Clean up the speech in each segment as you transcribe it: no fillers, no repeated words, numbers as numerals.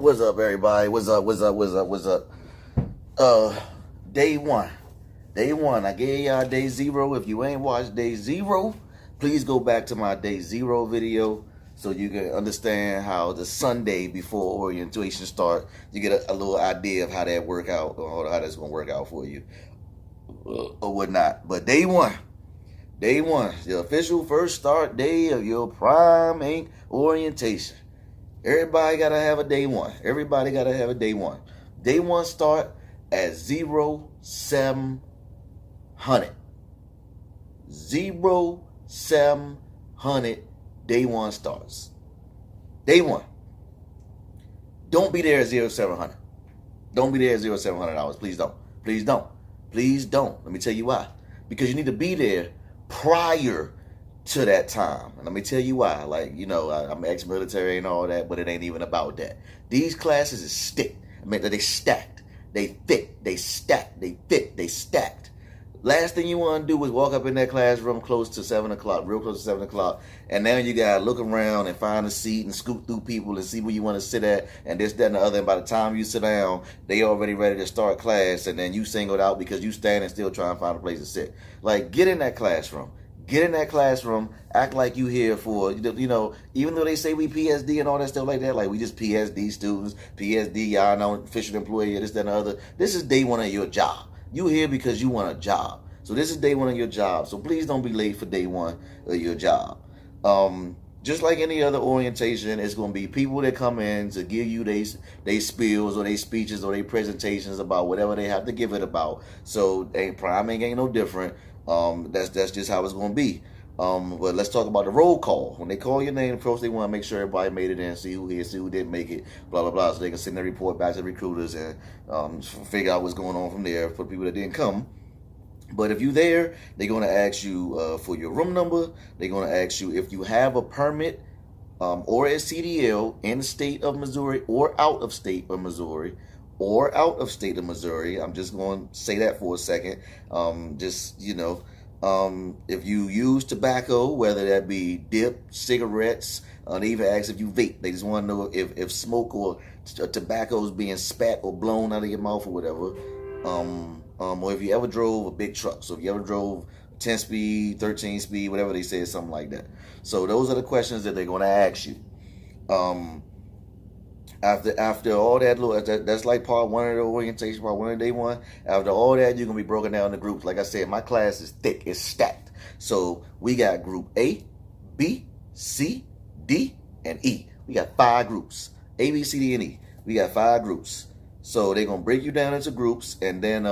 What's up, everybody? What's up? Uh, day one. Day one. I gave y'all day zero. If you ain't watched day zero, please go back to my day zero video so you can understand how the Sunday before orientation start, you get a little idea of how that work out or how that's gonna work out for you or whatnot. But day one, the official first start day of your Prime Inc. orientation. Everybody gotta have a day one. Everybody gotta have a day one. Day one start at 0700. 0700. Day one starts. Day one. Don't be there at 0700. Don't be there at 0700 hours. Please don't. Please don't. Please don't. Let me tell you why. Because you need to be there prior to that time. And let me tell you why. Like, you know, I'm ex-military and all that, but it ain't even about that. These classes is thick. I mean, they stacked. They thick. They stacked. They thick. They stacked. Last thing you want to do is walk up in that classroom close to 7 o'clock, real close to 7 o'clock, and now you got to look around and find a seat and scoot through people and see where you want to sit at and this, that, and the other. And by the time you sit down, they already ready to start class, and then you singled out because you standing still trying to find a place to sit. Like, get in that classroom. Get in that classroom, act like you here for, you know, even though they say we PSD and all that stuff like that, like we just PSD students, PSD, y'all know, official employee, this, that, and the other. This is day one of your job. You here because you want a job. So this is day one of your job. So please don't be late for day one of your job. Just like any other orientation, it's going to be people that come in to give you they spills or they speeches or they presentations about whatever they have to give it about. So Prime ain't no different. That's just how it's going to be. But let's talk about the roll call. When they call your name, first they want to make sure everybody made it in, see who here, see who didn't make it, blah, blah, blah, so they can send their report back to the recruiters and figure out what's going on from there for people that didn't come. But if you're there, they're going to ask you for your room number. They're going to ask you if you have a permit or a CDL in the state of Missouri or out of state of Missouri. I'm just going to say that for a second. Just, you know, if you use tobacco, whether that be dip, cigarettes, they even ask if you vape. They just want to know if smoke or tobacco is being spat or blown out of your mouth or whatever. Or if you ever drove a big truck. So if you ever drove 10 speed, 13 speed, whatever they say, something like that. So those are the questions that they're going to ask you. After all that, that's like part one of the orientation, part one of day one. After all that, you're going to be broken down into groups. Like I said, my class is thick. It's stacked. So we got group A, B, C, D, and E. We got 5 groups. A, B, C, D, and E. We got 5 groups. So they're going to break you down into groups, and then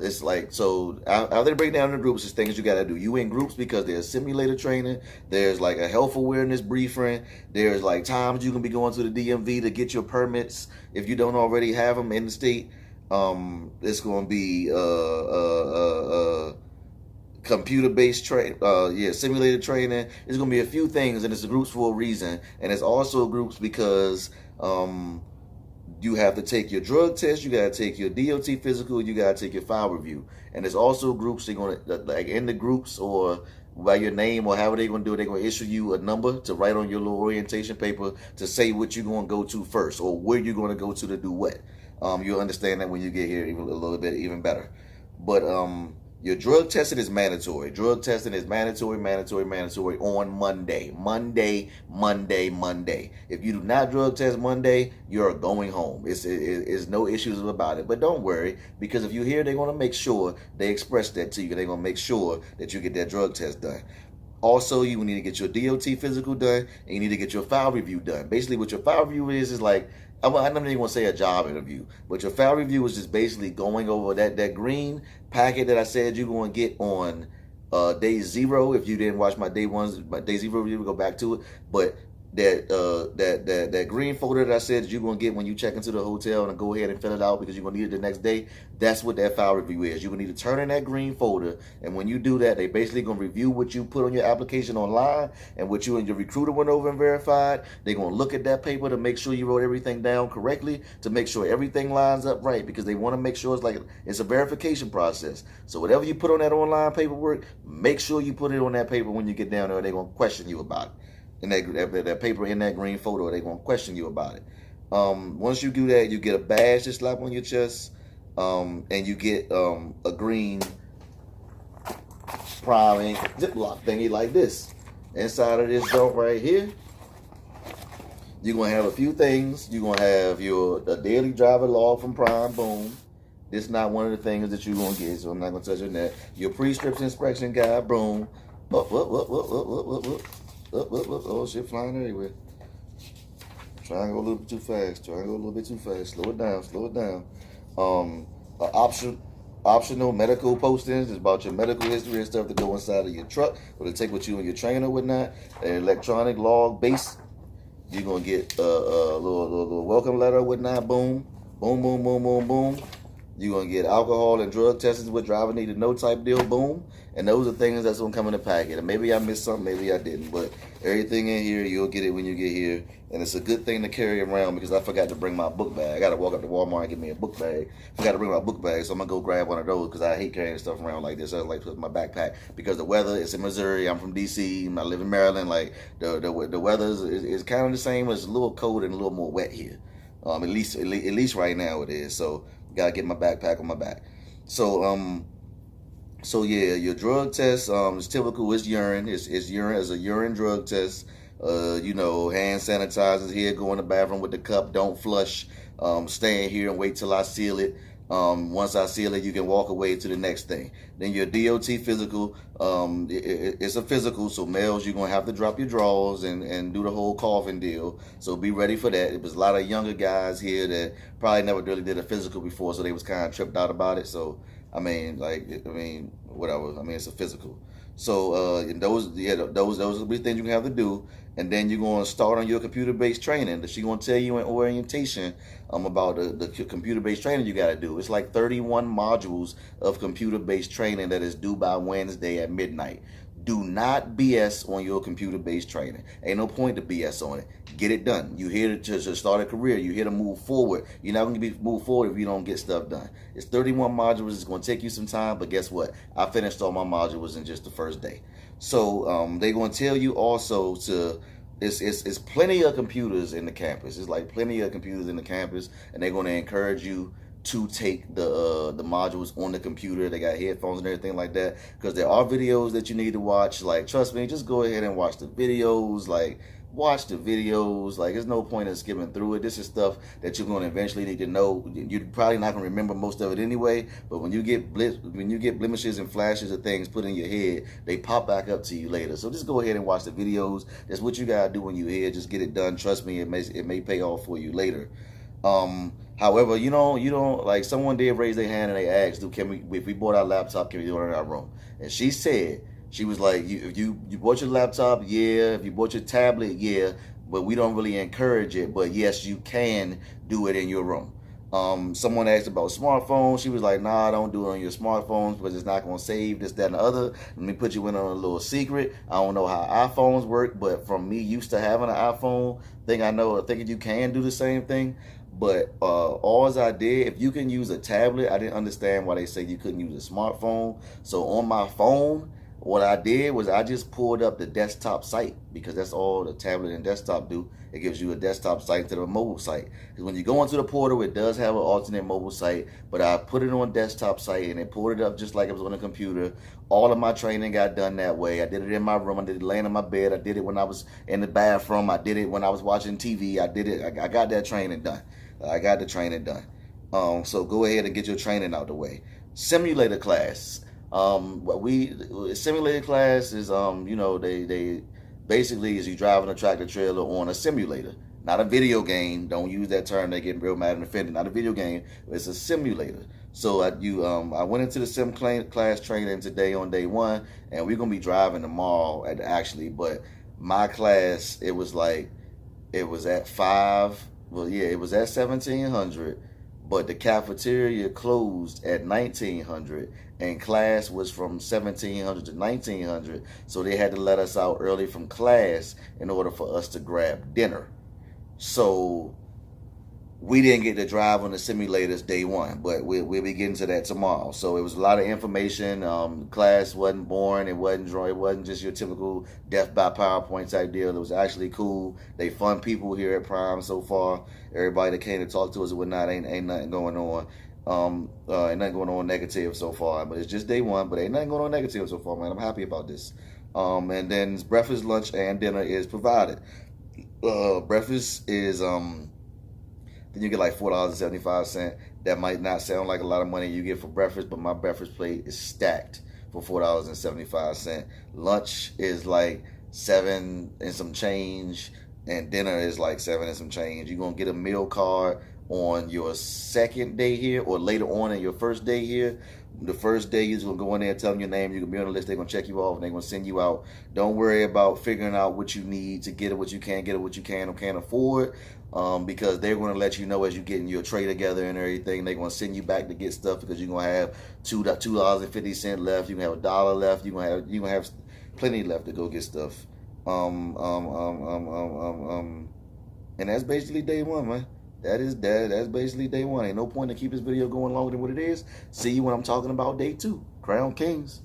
it's like, so after they break down the groups, there's things you got to do. You in groups because there's simulator training, there's like a health awareness briefing, there's like times you can be going to the DMV to get your permits if you don't already have them in the state. It's going to be computer-based simulated training. It's going to be a few things, and it's groups for a reason, and it's also groups because you have to take your drug test, you got to take your DOT physical, you got to take your file review. And there's also groups they're going to, like in the groups or by your name or however they're going to do it, they're going to issue you a number to write on your little orientation paper to say what you're going to go to first or where you're going to go to do what. You'll understand that when you get here even a little bit even better. But your drug testing is mandatory. Drug testing is mandatory on Monday. If you do not drug test Monday, you're going home. It's no issues about it. But don't worry, because if you're here, they're going to make sure they express that to you. They're going to make sure that you get that drug test done. Also, you need to get your DOT physical done, and you need to get your file review done. Basically, what your file review is like, I'm not even going to say a job interview, but your file review is just basically going over that green packet that I said you're going to get on day 0. If you didn't watch my day 0 review, go back to it. But that green folder that I said you're going to get when you check into the hotel and go ahead and fill it out because you're going to need it the next day, that's what that file review is. You're going to need to turn in that green folder, and when you do that, they basically going to review what you put on your application online and what you and your recruiter went over and verified. They're going to look at that paper to make sure you wrote everything down correctly, to make sure everything lines up right, because they want to make sure it's a verification process. So whatever you put on that online paperwork, make sure you put it on that paper when you get down there. They're going to question you about it. in that paper in that green photo. They're gonna question you about it. Once you do that, you get a badge to slap on your chest, and you get a green Prime ink Ziploc thingy like this. Inside of this joint right here, you're gonna have a few things. You're gonna have the daily driver log from Prime. Boom. This is not one of the things that you're gonna get, so I'm not gonna touch on that. Your pre-script inspection guide. Boom. Oh shit, flying everywhere. Trying to go a little bit too fast. Slow it down. Optional medical postings is about your medical history and stuff to go inside of your truck, or to take with you and your trainer or whatnot. An electronic log base. You're gonna get a little welcome letter or whatnot. Boom. You're gonna get alcohol and drug tests with driver need to know type deal. Boom. And those are things that's gonna come in the packet. And maybe I missed something, maybe I didn't, but everything in here, you'll get it when you get here. And it's a good thing to carry around, because I forgot to bring my book bag. I gotta walk up to Walmart and get me a book bag. Forgot to bring my book bag, so I'm gonna go grab one of those, because I hate carrying stuff around like this. I like to put my backpack, because the weather is in Missouri. I'm from DC. I live in Maryland. Like the weather is kind of the same. It's a little cold and a little more wet here. At least right now it is. So gotta get my backpack on my back. So yeah, your drug test is typical. It's urine. It's urine. It's a urine drug test. Hand sanitizers here. Go in the bathroom with the cup. Don't flush. Stay in here and wait till I seal it. Once I seal it, you can walk away to the next thing. Then your DOT physical. It's a physical, so males, you're gonna have to drop your drawers and do the whole coughing deal. So be ready for that. There was a lot of younger guys here that probably never really did a physical before, so they was kind of tripped out about it. So whatever. It's a physical. So those will be things you have to do. And then you're going to start on your computer-based training. She's going to tell you in orientation about the computer-based training you got to do. It's like 31 modules of computer-based training that is due by Wednesday at midnight. Do not BS on your computer-based training. Ain't no point to BS on it. Get it done. You're here to start a career. You're here to move forward. You're not going to move forward if you don't get stuff done. It's 31 modules. It's going to take you some time, but guess what? I finished all my modules in just the first day. So they're going to tell you also it's plenty of computers in the campus. It's like plenty of computers in the campus, and they're going to encourage you to take the modules on the computer. They got headphones and everything like that, because there are videos that you need to watch. Like, trust me, just go ahead and watch the videos. Watch the videos. There's no point in skipping through it. This is stuff that you're going to eventually need to know. You're probably not going to remember most of it anyway, but when you get blemishes and flashes of things put in your head, they pop back up to you later. So just go ahead and watch the videos. That's what you got to do when you're here. Just get it done. Trust me, it may pay off for you later. However, you don't like, someone did raise their hand and they asked, if we bought our laptop, can we do it in our room? And she said, she was like, if you bought your laptop, yeah. If you bought your tablet, yeah. But we don't really encourage it. But yes, you can do it in your room. Someone asked about smartphones. She was like, nah, don't do it on your smartphones because it's not going to save this, that, and the other. Let me put you in on a little secret. I don't know how iPhones work, but from me used to having an iPhone, thinking you can do the same thing. But all I did, if you can use a tablet, I didn't understand why they say you couldn't use a smartphone. So on my phone, what I did was I just pulled up the desktop site, because that's all the tablet and desktop do. It gives you a desktop site to the mobile site. Because when you go into the portal, it does have an alternate mobile site, but I put it on desktop site and it pulled it up just like it was on a computer. All of my training got done that way. I did it in my room. I did it laying in my bed. I did it when I was in the bathroom. I did it when I was watching TV. I did it. I got that training done. I got the training done. So go ahead and get your training out the way. Simulator class. Simulator class is they basically is you driving a tractor trailer on a simulator, not a video game. Don't use that term; they get real mad and offended. Not a video game; it's a simulator. So I went into the sim class training today on day one, and we're gonna be driving tomorrow actually. But my class, it was at 5. Well, yeah, it was at 1700. But the cafeteria closed at 1900, and class was from 1700 to 1900. So they had to let us out early from class in order for us to grab dinner. So we didn't get to drive on the simulators day one, but we'll be getting to that tomorrow. So it was a lot of information. Class wasn't boring. It wasn't just your typical death by PowerPoint type deal. It was actually cool. They fun people here at Prime so far. Everybody that came to talk to us and whatnot, ain't nothing going on. Ain't nothing going on negative so far. But it's just day one. But ain't nothing going on negative so far, man. I'm happy about this. And then breakfast, lunch, and dinner is provided. Breakfast is then you get like $4.75. That might not sound like a lot of money you get for breakfast, but my breakfast plate is stacked for $4.75. Lunch is like $7 and some change, and dinner is like $7 and some change. You're gonna get a meal card on your second day here, or later on in your first day here. The first day you're gonna go in there and tell them your name. You can be on the list. They're gonna check you off and they're gonna send you out. Don't worry about figuring out what you need to get it, what you can't get it, what you can or can't afford. Because they're going to let you know as you're getting your tray together and everything. They're going to send you back to get stuff because you're going to have $2.50 left. You're going to have $1 left. You're going to have plenty left to go get stuff. And that's basically day one, man. That's basically day one. Ain't no point to keep this video going longer than what it is. See you when I'm talking about day two. Crown Kings.